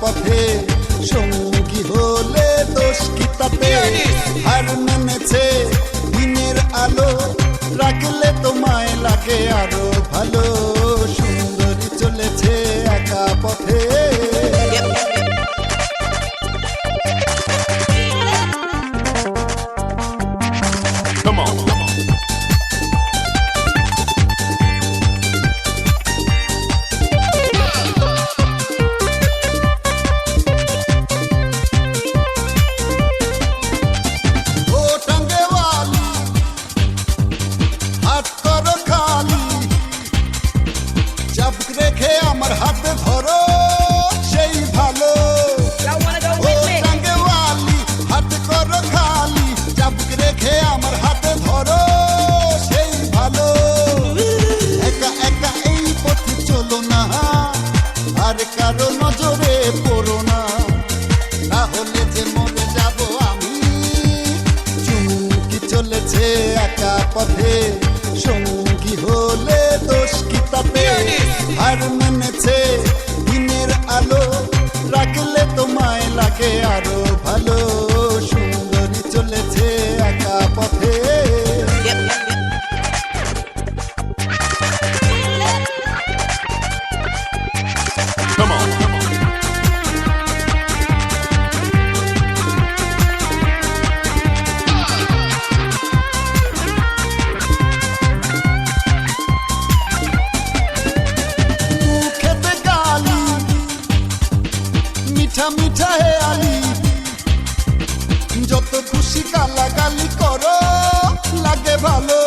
পথে সঙ্গী হলে দোষ কি তাতে? হার মেনেছে দিনের আলো, রাখলে তোমায় লাগে আরো ভালো। সুন্দরী চলেছে একা পথে। Come on. ও টাঙ্গেওয়ালি, হাত করো খালি, চাবুক রেখে আমার হাতে ধরো, সেই ভালো। Y'all wanna go O with me? টাঙ্গেওয়ালি, হাত করো খালি, চাবুক রেখে আমার হাতে ধরো, সেই ভালো। একা একা এই পথে চলো না, আর কারো নজরে পড়ো না, তাহলে যে মরে যাব আমি। চুমকি চলেছে একা পথে, সঙ্গী হলে দোষ কি তাতে? হার মেনেছে দিনের আলো, রাখলে তোমায় লাগে আরো ভালো। সুন্দরী চলেছে একা পথে। Come on. মুখেতে গালি, মিঠা মিঠা হে আলি, যত খুশি গালাগালি করো, লাগে ভালো।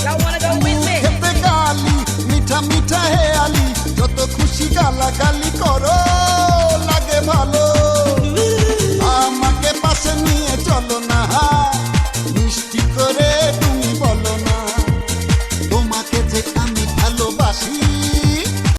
Y'all wanna go with me? মুখেতে গালি, মিঠা মিঠা হে আলি, যত খুশি গালাগালি করো,